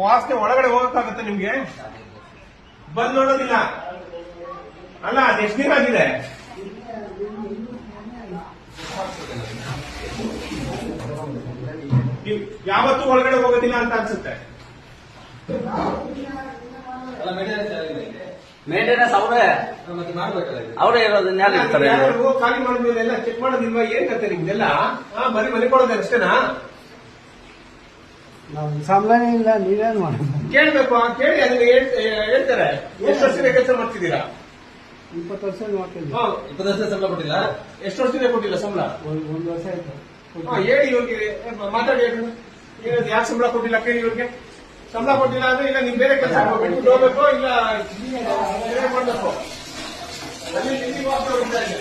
ವಾಸನೆ ಒಳಗಡೆ ಹೋಗಕ್ಕಾಗತ್ತೆ ನಿಮ್ಗೆ? ಬಂದ್ ನೋಡೋದಿಲ್ಲ ಅಲ್ಲ, ಅದು ಎಷ್ಟು ದಿನ ಆಗಿದೆ? ಯಾವತ್ತೂ ಒಳಗಡೆ ಹೋಗೋದಿಲ್ಲ ಅಂತ ಅನ್ಸುತ್ತೆ. ಮೇಂಟೆನೆನ್ಸ್ ಅವರೇ ಇರೋದನ್ನ ಖಾಲಿ ಮಾಡಿದ್ಮೇಲೆ ಎಲ್ಲ ಚೆಕ್ ಮಾಡೋದಿಲ್ವಾ? ಏನ್ ಕತೆ ನಿಮ್ದೆಲ್ಲ? ಬರೀ ಮನೆ ಕೊಡೋದೇ ಅಷ್ಟೇನಾ? ಸಂಬಳನೇ ಇಲ್ಲ, ನೀವೇನ್ ಮಾಡೋದು? ಕೇಳ್ಬೇಕು, ಕೇಳಿ ಅದನ್ನ ಹೇಳ್ತಾರೆ. ಎಷ್ಟು ವರ್ಷದಿಂದ ಕೆಲಸ ಮಾಡ್ತಿದ್ದೀರಾ? 20 ವರ್ಷ ಮಾಡ್ತಿದ್ವಿ. 20 ವರ್ಷ ಸಂಬಳ ಕೊಟ್ಟಿಲ್ಲ. ಎಷ್ಟು ವರ್ಷದಿಂದ ಕೊಟ್ಟಿಲ್ಲ ಸಂಬಳ? ಒಂದು ವರ್ಷ ಆಯ್ತು. ಹೇಳಿ ಇವ್ರಿಗೆ, ಮಾತಾಡಿ. ಯಾಕೆ ಸಂಬಳ ಕೊಟ್ಟಿಲ್ಲ ಕೇಳಿ ಇವ್ರಿಗೆ. ಸಂಬಳ ಕೊಟ್ಟಿಲ್ಲ ಅಂದ್ರೆ ಇಲ್ಲ ನೀವು ಬೇರೆ ಕೆಲಸ ಬಿಟ್ಟು ಹೋಗ್ಬೇಕು, ಇಲ್ಲ ಮಾಡ್ಬೇಕು. ಅಲ್ಲಿ ತಿಂಡಿ ವಾಸನೆ ಹೋಗ್ತಾ ಇದೆ.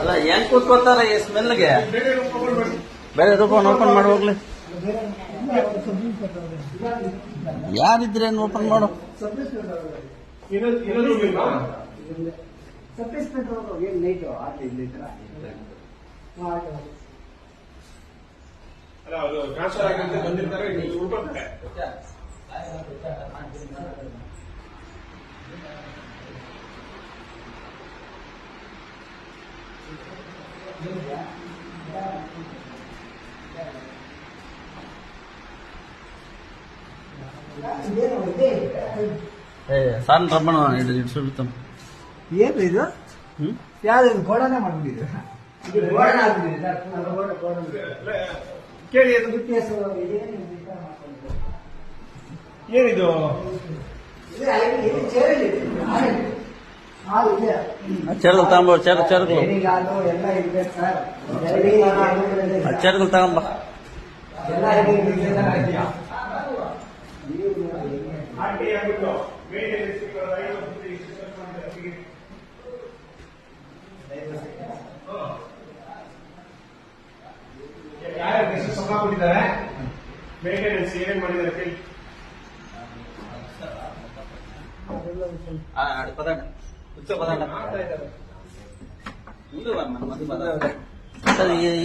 ಅಲ್ಲ ಹೆಂಗ್ ಕೂತ್ಕೋತಾರ ಈ ಸ್ಮೆಲ್ಗೆ? ಬೇರೆ ರೂಮ್ ತಗೊಂಡ್ಬನ್ನಿ. ಬೇರೆ ರೂಪ ಓಪನ್ ಮಾಡಿ ಹೋಗ್ಲಿ. ಯಾರಿದ್ರೇನು ಓಪನ್ ಮಾಡು. ಇನ್ನೊಂದು ರೂಮ್ ಇಲ್ವಾ? ಅಲ್ಲ, ಅದು ಟ್ರಾನ್ಸ್ಫರ್ ಆಗಂತ ಬಂದಿರ್ತಾರೆ, ಉಳ್ಕೊಳ್ತಾರೆ. ಸಣ್ಣ ರಬ್ಬಣ ಇಡ್ಸುತ್ತಾನ. ಏನು ಇದು? ಯಾವ್ದು ಗೋಡನೆ ಮಾಡ್ಬಿಟ್ಟಿದ್ರು? ಕೇಳಿ ಅದು ಏನಿದು? ಚೇರ್ಗಳು ತಗೊಂಬ, ಚೇರ್ಗಳು ಎಲ್ಲ ಇರ್ಬೇಕು ಸರ್. ಚೇರ್ಗಳು ತಗೊಂಬ. ಯಾರು ಸಂಬಳ ಕೊಟ್ಟಿದ್ದಾರೆ? ಮೇಂಟೆನೆನ್ಸ್ ಏನೇನ್ ಮಾಡಿದ್ದಾರೆ ಕೇಳಿ.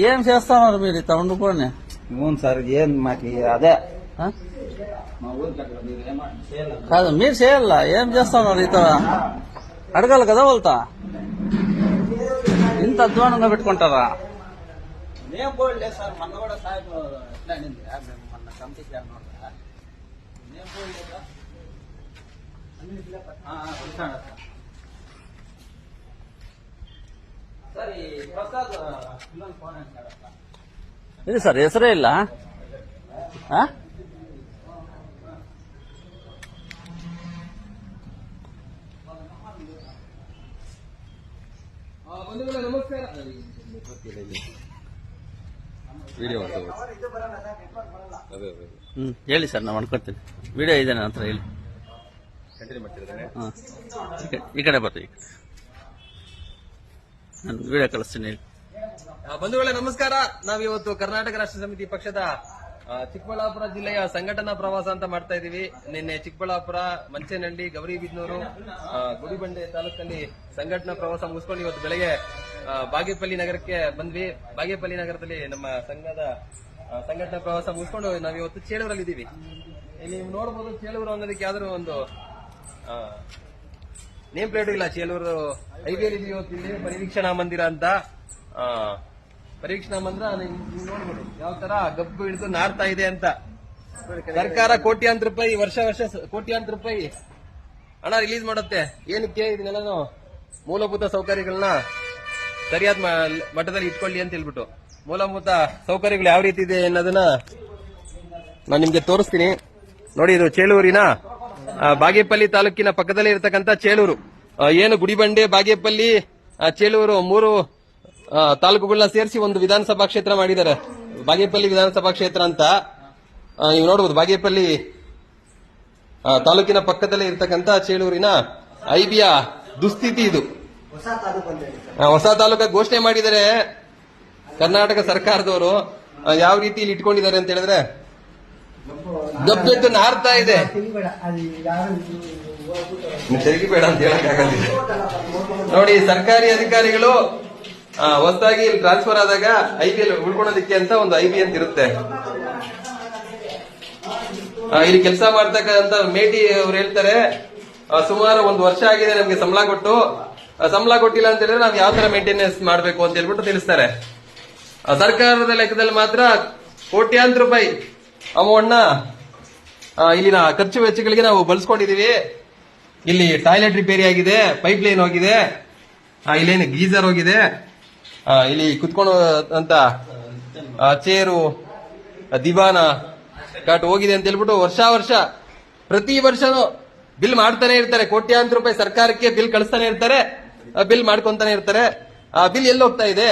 ఏం చేస్తున్నారు మీరు ఇంత వండుకొని? అవును సార్, ఏం మాకు అదే కాదు మీరు చేయాలా? ఏం చేస్తున్నారు? ఇంత అడగాలి కదా వాళ్ళతో. ఇంత అధ్వానంగా పెట్టుకుంటారా? ఏం పోలేదు సార్, మొన్న కూడా సార్ ఎట్లా అనింది మొన్న కంపెనీకి ఏం పోలేదా ಸರ್. ಈ ಪ್ರಸಾದ್ ಇನ್ನೊಂದು ಫೋನ್ ಇದು ಸರ್ ಹೆಸರೇ ಇಲ್ಲ. ನಮಸ್ಕಾರ. ಹೇಳಿ ಸರ್, ನಾ ಮಾಡ್ಕೊತೀನಿ. ವಿಡಿಯೋ ಇದೆ ನನ್ನ ಹತ್ರ, ಹೇಳಿ. ಈ ಕಡೆ ಬರ್ರಿ, ನಾನು ವಿಡಿಯೋ ಕಳಿಸ್ತೀನಿ, ಹೇಳಿ. ಬಂಧುಗಳೇ ನಮಸ್ಕಾರ. ನಾವಿವತ್ತು ಕರ್ನಾಟಕ ರಾಷ್ಟ್ರ ಸಮಿತಿ ಪಕ್ಷದ ಚಿಕ್ಕಬಳ್ಳಾಪುರ ಜಿಲ್ಲೆಯ ಸಂಘಟನಾ ಪ್ರವಾಸ ಅಂತ ಮಾಡ್ತಾ ಇದೀವಿ. ನಿನ್ನೆ ಚಿಕ್ಕಬಳ್ಳಾಪುರ, ಮಂಚೇನಹಳ್ಳಿ, ಗೌರಿಬಿದನೂರು, ಗುಡಿಬಂಡೆ ತಾಲೂಕಲ್ಲಿ ಸಂಘಟನಾ ಪ್ರವಾಸ ಮುಗಿಸ್ಕೊಂಡು ಇವತ್ತು ಬೆಳಗ್ಗೆ ಬಾಗೇಪಲ್ಲಿ ನಗರಕ್ಕೆ ಬಂದ್ವಿ. ಬಾಗೇಪಲ್ಲಿ ನಗರದಲ್ಲಿ ನಮ್ಮ ಸಂಘದ ಸಂಘಟನಾ ಪ್ರವಾಸ ಮುಗಿಸ್ಕೊಂಡು ನಾವಿವತ್ತು ಚೇಳೂರಲ್ಲಿ ಇದೀವಿ. ಇಲ್ಲಿ ನೀವು ನೋಡಬಹುದು, ಚೇಳೂರು ಅನ್ನೋದಕ್ಕೆ ಯಾವ್ದಾದ್ರು ಒಂದು ನೇಮ್ ಪ್ಲೇಟ್ ಇಲ್ಲ. ಚೇಳೂರು ಹೈವೇಲಿ ಇದೀವಿ ಇವತ್ತು. ಇಲ್ಲಿ ಪರಿವೀಕ್ಷಣಾ ಮಂದಿರ ಅಂತ, ಪರೀಕ್ಷಣಾ ಮಂದಿರ ನೀವು ನೋಡ್ಬೋದು ಯಾವ ತರ ಗಬ್ಬು ಹಿಡಿದು ನಾರ್ತಾ ಇದೆ ಅಂತ. ಸರ್ಕಾರ ಕೋಟ್ಯಾಂತರ ರೂಪಾಯಿ ವರ್ಷ ಕೋಟ್ಯಾಂತರ ರೂಪಾಯಿ ಹಣ ರಿಲೀಸ್ ಮಾಡುತ್ತೆ. ಏನಕ್ಕೆ? ಇದನ್ನೆಲ್ಲ ಮೂಲಭೂತ ಸೌಕರ್ಯಗಳನ್ನ ಸರಿಯಾದ ಮಟ್ಟದಲ್ಲಿ ಇಟ್ಕೊಳ್ಳಿ ಅಂತ ಹೇಳ್ಬಿಟ್ಟು. ಮೂಲಭೂತ ಸೌಕರ್ಯಗಳು ಯಾವ ರೀತಿ ಇದೆ ಅನ್ನೋದನ್ನ ನಾನು ನಿಮ್ಗೆ ತೋರಿಸ್ತೀನಿ. ನೋಡಿ, ಇದು ಚೇಳೂರಿನ ಬಾಗೇಪಲ್ಲಿ ತಾಲೂಕಿನ ಪಕ್ಕದಲ್ಲಿ ಇರತಕ್ಕಂತ ಚೇಳೂರು. ಏನು ಗುಡಿಬಂಡೆ, ಬಾಗೇಪಲ್ಲಿ, ಚೇಳೂರು ಮೂರು ತಾಲೂಕುಗಳನ್ನ ಸೇರಿಸಿ ಒಂದು ವಿಧಾನಸಭಾ ಕ್ಷೇತ್ರ ಮಾಡಿದ್ದಾರೆ. ಬಾಗೇಪಲ್ಲಿ ವಿಧಾನಸಭಾ ಕ್ಷೇತ್ರ ಅಂತ ನೀವು ನೋಡಬಹುದು. ಬಾಗೇಪಲ್ಲಿ ತಾಲೂಕಿನ ಪಕ್ಕದಲ್ಲೇ ಇರತಕ್ಕಂತ ಚೇಳೂರಿನ ಐಬಿಯ ದುಸ್ಥಿತಿ ಇದು. ಹೊಸ ತಾಲೂಕ ಘೋಷಣೆ ಮಾಡಿದರೆ ಕರ್ನಾಟಕ ಸರ್ಕಾರದವರು. ಯಾವ ರೀತಿ ಇಲ್ಲಿ ಇಟ್ಕೊಂಡಿದ್ದಾರೆ ಅಂತ ಹೇಳಿದ್ರೆ, ಗಬ್ಬೆದ್ದು ನಾರ್ತಾ ಇದೆ. ತೆರಿಗೆಬೇಡ ಅಂತ ಹೇಳಕ್ಕಾಗಲ್ಲ. ನೋಡಿ, ಸರ್ಕಾರಿ ಅಧಿಕಾರಿಗಳು ಹೊಸದಾಗಿ ಇಲ್ಲಿ ಟ್ರಾನ್ಸ್ಫರ್ ಆದಾಗ IB ಉಳ್ಕೊಳೋದಕ್ಕೆ ಅಂತ ಒಂದು IB ಅಂತ ಇರುತ್ತೆ. ಇಲ್ಲಿ ಕೆಲಸ ಮಾಡ್ತಕ್ಕಂತ ಮೇಟಿ ಅವ್ರು ಹೇಳ್ತಾರೆ, ಸುಮಾರು 1 ವರ್ಷ ಆಗಿದೆ ನಮ್ಗೆ ಸಂಬಳ ಕೊಟ್ಟು, ಸಂಬಳ ಕೊಟ್ಟಿಲ್ಲ ಅಂತ ಹೇಳಿದ್ರೆ ನಾವು ಯಾವ ತರ ಮೇಂಟೆನೆನ್ಸ್ ಮಾಡ್ಬೇಕು ಅಂತ ಹೇಳ್ಬಿಟ್ಟು ತಿಳಿಸ್ತಾರೆ. ಸರ್ಕಾರದ ಲೆಕ್ಕದಲ್ಲಿ ಮಾತ್ರ ಕೋಟ್ಯಾಂತರ ರೂಪಾಯಿ ಅಮೌಂಟ್ ಇಲ್ಲಿನ ಖರ್ಚು ವೆಚ್ಚಗಳಿಗೆ ನಾವು ಬಳಸ್ಕೊಂಡಿದೀವಿ. ಇಲ್ಲಿ ಟಾಯ್ಲೆಟ್ ರಿಪೇರಿ ಆಗಿದೆ, ಪೈಪ್ ಲೈನ್ ಹೋಗಿದೆ, ಇಲ್ಲೇನು ಗೀಸರ್ ಹೋಗಿದೆ, ಇಲ್ಲಿ ಕುತ್ಕೊಂಡು ಅಂತ ಚೇರು, ದಿವಾನ ಕಾಟ್ ಹೋಗಿದೆ ಅಂತ ಹೇಳ್ಬಿಟ್ಟು ವರ್ಷ ಪ್ರತಿ ವರ್ಷನೂ ಬಿಲ್ ಮಾಡ್ತಾನೆ ಇರ್ತಾರೆ. ಕೋಟ್ಯಾಂತರ ರೂಪಾಯಿ ಸರ್ಕಾರಕ್ಕೆ ಬಿಲ್ ಕಳಿಸ್ತಾನೆ ಇರ್ತಾರೆ, ಬಿಲ್ ಮಾಡ್ಕೊಂತಾನೆ ಇರ್ತಾರೆ. ಆ ಬಿಲ್ ಎಲ್ಲಿ ಹೋಗ್ತಾ ಇದೆ?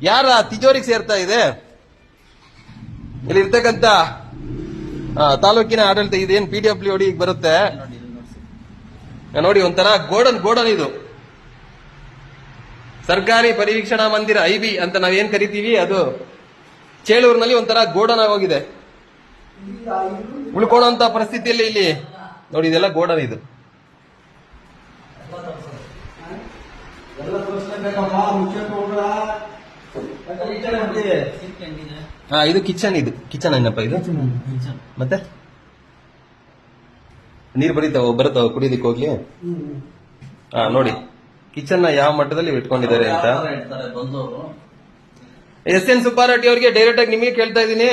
ಯಾರ ತಿಜೋರಿಗೆ ಸೇರ್ತಾ ಇದೆ? ಇಲ್ಲಿ ಇರ್ತಕ್ಕಂತ ತಾಲೂಕಿನ ಆಡಳಿತ ಇದೇನು PWD ಬರುತ್ತೆ ನೋಡಿ, ಒಂಥರ ಗೋಡನ್ ಇದು ಸರ್ಕಾರಿ ಪರಿವೀಕ್ಷಣಾ ಮಂದಿರ IB ಅಂತ ನಾವೇನ್ ಕರಿತೀವಿ, ಅದು ಚೇಳೂರಿನಲ್ಲಿ ಒಂಥರ ಗೋಡನ್ ಆಗೋಗಿದೆ. ಉಳ್ಕೊಳ್ಳುವಂತ ಪರಿಸ್ಥಿತಿಯಲ್ಲಿ ಇಲ್ಲಿ ನೋಡಿ, ಇದೆಲ್ಲ ಗೋಡನ್ ಇದು. ಇದು ಕಿಚನ್, ಏನಪ್ಪ ಇದು? ಮತ್ತೆ ನೀರು ಬರುತ್ತಾವ ಕುಡಿಯೋದಕ್ಕೆ ಹೋಗ್ಲಿ. ನೋಡಿ ಕಿಚನ್ ನ ಯಾವ ಮಟ್ಟದಲ್ಲಿ ಇಟ್ಕೊಂಡಿದ್ದಾರೆ ಅಂತ. SN ಸುಬ್ಬಾರೆಡ್ಡಿ ಅವರಿಗೆ ಡೈರೆಕ್ಟ್ ಆಗಿ ನಿಮಗೆ ಕೇಳ್ತಾ ಇದ್ದೀನಿ,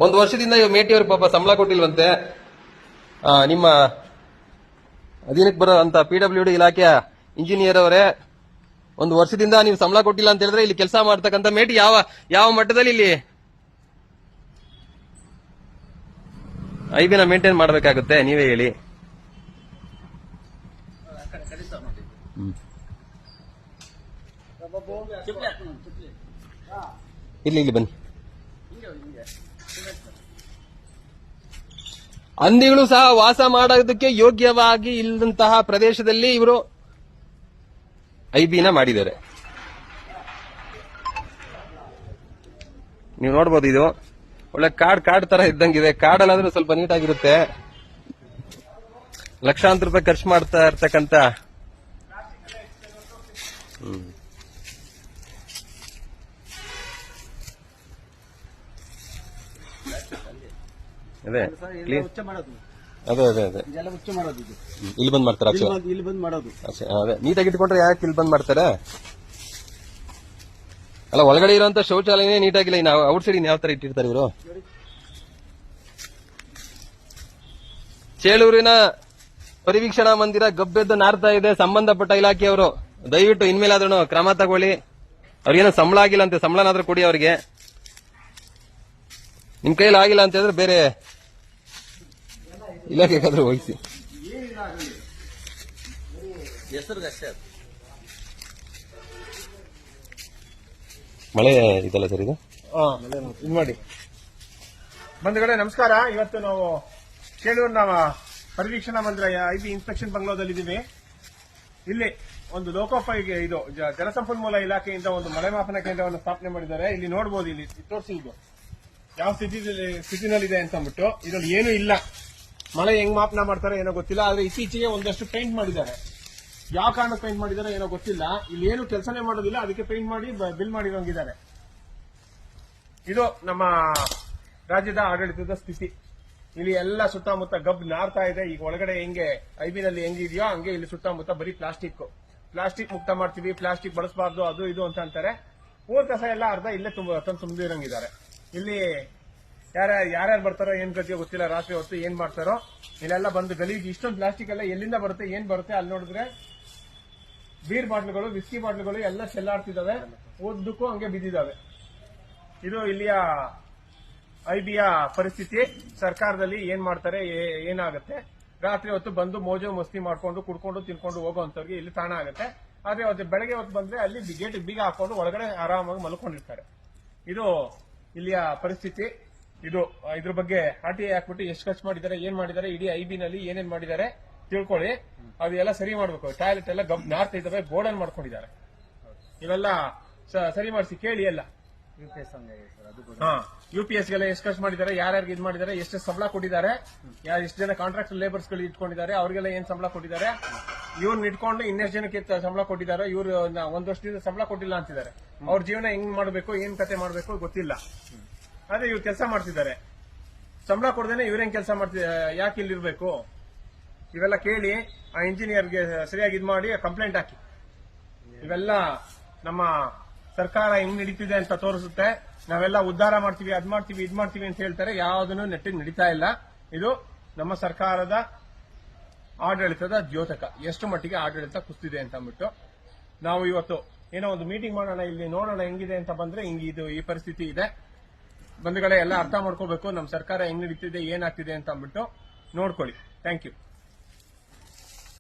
1 ವರ್ಷದಿಂದ ಮೇಟಿ ಅವ್ರಿಗೆ ಪಾಪ ಸಂಬಳ ಕೊಟ್ಟಿಲ್ವಂತೆ. ನಿಮ್ಮ ಅಧೀನಕ್ಕೆ ಬರೋ ಅಂತ PWD ಇಲಾಖೆಯ ಇಂಜಿನಿಯರ್ ಅವರೇ, 1 ವರ್ಷದಿಂದ ನೀವು ಸಂಬಳ ಕೊಟ್ಟಿಲ್ಲ ಅಂತ ಹೇಳಿದ್ರೆ ಇಲ್ಲಿ ಕೆಲಸ ಮಾಡ್ತಕ್ಕಂಥ ಮೇಟಿ ಯಾವ ಮಟ್ಟದಲ್ಲಿ ಇಲ್ಲಿ IB ನ ಮೇಂಟೈನ್ ಮಾಡಬೇಕಾಗುತ್ತೆ, ನೀವೇ ಹೇಳಿ. ಇಲ್ಲಿ ಬನ್ನಿ. ಹಂದಿಗಳು ಸಹ ವಾಸ ಮಾಡೋದಕ್ಕೆ ಯೋಗ್ಯವಾಗಿ ಇಲ್ಲದಂತಹ ಪ್ರದೇಶದಲ್ಲಿ ಇವರು IB ನ ಮಾಡಿದ್ದಾರೆ. ನೀವು ನೋಡ್ಬೋದು, ಇದು ಒಳ್ಳೆ ಕಾಡ್ ತರ ಇದ್ದಂಗಿದೆ. ಕಾಡಲ್ಲಾದ್ರೂ ಸ್ವಲ್ಪ ನೀಟಾಗಿರುತ್ತೆ. ಲಕ್ಷಾಂತರ ರೂಪಾಯಿ ಖರ್ಚು ಮಾಡ್ತಾ ಇರ್ತಕ್ಕಂತ ಅದೇ ಇಲ್ಲಿ ಬಂದ್ ಮಾಡ್ತಾರೆ. ಅದೇ ನೀಟಾಗಿ ಇಟ್ಕೊಂಡ್ರೆ ಯಾಕೆ ಇಲ್ಲಿ ಬಂದ್ ಮಾಡ್ತಾರೆ? ಅಲ್ಲ, ಒಳಗಡೆ ಇರುವಂತ ಶೌಚಾಲಯನೇ ನೀಟಾಗಿಲ್ಲ. ನಾವು ಔಟ್ ಸೈಡ್ ಯಾವ ತರ ಇಟ್ಟಿರ್ತಾರೆ ಇವರು? ಚೇಳೂರಿನ ಪರಿವೀಕ್ಷಣಾ ಮಂದಿರ ಗಬ್ಬೆದ್ದು ನಾರ್ತಾ ಇದೆ. ಸಂಬಂಧಪಟ್ಟ ಇಲಾಖೆಯವರು ದಯವಿಟ್ಟು ಇನ್ಮೇಲಾದ್ರೂ ಕ್ರಮ ತಗೊಳ್ಳಿ. ಅವ್ರಿಗೇನೋ ಸಂಬಳ ಆಗಿಲ್ಲ ಅಂತೆ, ಸಂಬಳನಾದ್ರೂ ಕೊಡಿ ಅವ್ರಿಗೆ. ನಿಮ್ ಕೈಲಿ ಆಗಿಲ್ಲ ಅಂತ ಹೇಳಿದ್ರೆ ಬೇರೆ ಇಲಾಖೆಗಾದ್ರೂ ವಹಿಸಿ. ಮಳೆ ಇದಲ್ಲ ಸರ್, ಇದು ಇದು ಮಾಡಿ. ಬಂಧುಗಳೇ ನಮಸ್ಕಾರ. ಇವತ್ತು ನಾವು ಚೇಳೂರಿನ ಪರಿವೀಕ್ಷಣಾ ಮಂದಿರ IB ಇನ್ಸ್ಪೆಕ್ಷನ್ ಬಂಗ್ಲೋದಲ್ಲಿದ್ದೀವಿ. ಇಲ್ಲಿ ಒಂದು ಲೋಕೋಪಯೋಗಿ ಇದು ಜಲಸಂಪನ್ಮೂಲ ಇಲಾಖೆಯಿಂದ ಒಂದು ಮಳೆ ಮಾಪನ ಕೇಂದ್ರವನ್ನು ಸ್ಥಾಪನೆ ಮಾಡಿದ್ದಾರೆ. ಇಲ್ಲಿ ನೋಡಬಹುದು, ಇಲ್ಲಿ ತೋರಿಸಿ ಇದು ಯಾವ ಸ್ಥಿತಿನಲ್ಲಿದೆ ಅಂತ ಅಂದ್ಬಿಟ್ಟು. ಇದ್ರಲ್ಲಿ ಏನೂ ಇಲ್ಲ. ಮಳೆ ಹೆಂಗ್ ಮಾಪನ ಮಾಡ್ತಾರೆ ಏನೋ ಗೊತ್ತಿಲ್ಲ. ಆದ್ರೆ ಇತ್ತೀಚೆಗೆ ಒಂದಷ್ಟು ಪೇಂಟ್ ಮಾಡಿದ್ದಾರೆ. ಯಾವ ಕಾರಣಕ್ಕೆ ಪೇಂಟ್ ಮಾಡಿದಾರೆ ಏನೋ ಗೊತ್ತಿಲ್ಲ. ಇಲ್ಲಿ ಏನು ಕೆಲಸನೇ ಮಾಡೋದಿಲ್ಲ, ಅದಕ್ಕೆ ಪೇಂಟ್ ಮಾಡಿ ಬಿಲ್ ಮಾಡಿರೋಂಗಿದ್ದಾರೆ. ಇದು ನಮ್ಮ ರಾಜ್ಯದ ಆಡಳಿತದ ಸ್ಥಿತಿ. ಇಲ್ಲಿ ಎಲ್ಲ ಸುತ್ತಮುತ್ತ ಗಬ್ ನಾರ್ತಾ ಇದೆ. ಈಗ ಒಳಗಡೆ ಹೆಂಗೆ IB ನಲ್ಲಿ ಹೆಂಗಿದೆಯೋ ಹಂಗೆ ಇಲ್ಲಿ ಸುತ್ತಮುತ್ತ ಬರೀ ಪ್ಲಾಸ್ಟಿಕ್ ಮುಕ್ತ ಮಾಡ್ತೀವಿ, ಪ್ಲಾಸ್ಟಿಕ್ ಬಳಸಬಾರ್ದು, ಅದು ಇದು ಅಂತ ಅಂತಾರೆ. ಊರ್ ಕಸ ಎಲ್ಲ ಅರ್ಧ ಇಲ್ಲೇ ತುಂಬಿರಂಗಿದ್ದಾರೆ. ಇಲ್ಲಿ ಯಾರ್ಯಾರು ಬರ್ತಾರೋ ಏನ್ ಗತಿಯೋ ಗೊತ್ತಿಲ್ಲ. ರಾತ್ರಿ ಹೊತ್ತು ಏನ್ ಮಾಡ್ತಾರೋ ಇಲ್ಲೆಲ್ಲ ಬಂದು ಗಲೀಜು. ಇಷ್ಟೊಂದು ಪ್ಲಾಸ್ಟಿಕ್ ಎಲ್ಲ ಎಲ್ಲಿಂದ ಬರುತ್ತೆ, ಏನ್ ಬರುತ್ತೆ? ಅಲ್ಲಿ ನೋಡಿದ್ರೆ ಬೀರ್ ಬಾಟ್ಲುಗಳು, ವಿಸ್ಕಿ ಬಾಟ್ಲುಗಳು ಎಲ್ಲ ಚೆಲ್ಲಾಡ್ತಿದ್ದಾವೆ. ಉದ್ದಕ್ಕೂ ಹಂಗೆ ಬಿದ್ದಿದ್ದಾವೆ. ಇದು ಇಲ್ಲಿಯ IB ಯ ಪರಿಸ್ಥಿತಿ. ಸರ್ಕಾರದಲ್ಲಿ ಏನ್ ಮಾಡ್ತಾರೆ, ಏನಾಗುತ್ತೆ? ರಾತ್ರಿ ಹೊತ್ತು ಬಂದು ಮೋಜು ಮಸ್ತಿ ಮಾಡ್ಕೊಂಡು ಕುಡ್ಕೊಂಡು ತಿನ್ಕೊಂಡು ಹೋಗೋಂಥವ್ರಿಗೆ ಇಲ್ಲಿ ತಾಣ ಆಗುತ್ತೆ. ಆದ್ರೆ ಅವತ್ತು ಬೆಳಗ್ಗೆ ಹೊತ್ತು ಬಂದ್ರೆ ಅಲ್ಲಿ ಗೇಟ್ ಬೀಗ ಹಾಕೊಂಡು ಒಳಗಡೆ ಆರಾಮಾಗಿ ಮಲ್ಕೊಂಡಿರ್ತಾರೆ. ಇದು ಇಲ್ಲಿಯ ಪರಿಸ್ಥಿತಿ. ಇದ್ರ ಬಗ್ಗೆ RTI ಹಾಕ್ಬಿಟ್ಟು ಎಷ್ಟು ಖರ್ಚು ಮಾಡಿದ್ದಾರೆ, ಏನ್ ಮಾಡಿದ್ದಾರೆ, ಇಡೀ IB ನಲ್ಲಿ ಏನೇನ್ ಮಾಡಿದ್ದಾರೆ ತಿಳ್ಕೊಳ್ಳಿ. ಅದು ಎಲ್ಲ ಸರಿ ಮಾಡ್ಬೇಕು. ಟಾಯ್ಲೆಟ್ ಎಲ್ಲ ನಾರ್ತಾ ಇದ್ದಾವೆ, ಗೋಡನ್ ಮಾಡ್ಕೊಂಡಿದ್ದಾರೆ. ಇವೆಲ್ಲ ಸರಿ ಮಾಡಿಸಿ ಕೇಳಿ ಎಲ್ಲ. ಹಾ UPS ಗೆಲ್ಲ ಎಷ್ಟು ಖರ್ಚು ಮಾಡಿದ್ದಾರೆ, ಯಾರ್ಯಾರಿಗೆ ಇದ್ ಮಾಡಿದ್ದಾರೆ, ಎಷ್ಟು ಸಂಬಳ ಕೊಟ್ಟಿದ್ದಾರೆ, ಎಷ್ಟು ಜನ ಕಾಂಟ್ರಾಕ್ಟ್ ಲೇಬರ್ಸ್ ಗಳು ಇಟ್ಕೊಂಡಿದ್ದಾರೆ, ಅವ್ರಿಗೆಲ್ಲ ಏನ್ ಸಂಬಳ ಕೊಟ್ಟಿದ್ದಾರೆ, ಇವ್ರನ್ನ ಇಟ್ಕೊಂಡು ಇನ್ನೆಷ್ಟು ಜನಕ್ಕೆ ಸಂಬಳ ಕೊಟ್ಟಿದ್ದಾರೆ, ಇವ್ರು ಒಂದ್ ವರ್ಷದಿಂದ ಸಂಬಳ ಕೊಟ್ಟಿಲ್ಲ ಅಂತಿದ್ದಾರೆ. ಅವ್ರ ಜೀವನ ಹೆಂಗ್ ಮಾಡ್ಬೇಕು, ಏನ್ ಕತೆ ಮಾಡ್ಬೇಕು ಗೊತ್ತಿಲ್ಲ. ಅದೇ ಇವ್ರು ಕೆಲಸ ಮಾಡ್ತಿದ್ದಾರೆ, ಸಂಬಳ ಕೊಡದೇನೆ ಇವ್ರೇನ್ ಕೆಲಸ ಮಾಡ್ತಿದ್ದಾರೆ, ಯಾಕೆ ಇಲ್ಲಿರ್ಬೇಕು? ಇವೆಲ್ಲ ಕೇಳಿ ಆ ಇಂಜಿನಿಯರ್ಗೆ ಸರಿಯಾಗಿ ಇದ್ ಮಾಡಿ ಕಂಪ್ಲೇಂಟ್ ಹಾಕಿ. ಇವೆಲ್ಲ ನಮ್ಮ ಸರ್ಕಾರ ಹೆಂಗ್ ನಡೀತಿದೆ ಅಂತ ತೋರಿಸುತ್ತೆ. ನಾವೆಲ್ಲ ಉದ್ಧಾರ ಮಾಡ್ತೀವಿ, ಅದ್ ಮಾಡ್ತೀವಿ, ಇದ್ ಮಾಡ್ತೀವಿ ಅಂತ ಹೇಳ್ತಾರೆ. ಯಾವ್ದನ್ನು ನೆಟ್ಟಿಗೆ ನಡೀತಾ ಇಲ್ಲ. ಇದು ನಮ್ಮ ಸರ್ಕಾರದ ಆಡಳಿತದ ದ್ಯೋತಕ, ಎಷ್ಟು ಮಟ್ಟಿಗೆ ಆಡಳಿತ ಕುಸ್ತಿದೆ ಅಂತ ಅಂದ್ಬಿಟ್ಟು ನಾವು ಇವತ್ತು ಏನೋ ಒಂದು ಮೀಟಿಂಗ್ ಮಾಡೋಣ, ಇಲ್ಲಿ ನೋಡೋಣ ಹೆಂಗಿದೆ ಅಂತ ಬಂದ್ರೆ ಹಿಂಗಿದು ಈ ಪರಿಸ್ಥಿತಿ ಇದೆ. ಬಂಧುಗಳೇ, ಎಲ್ಲ ಅರ್ಥ ಮಾಡ್ಕೋಬೇಕು ನಮ್ಮ ಸರ್ಕಾರ ಹೆಂಗ್ ನಡೀತಿದೆ, ಏನಾಗ್ತಿದೆ ಅಂತ ಅಂದ್ಬಿಟ್ಟು ನೋಡ್ಕೊಳ್ಳಿ. Thank you.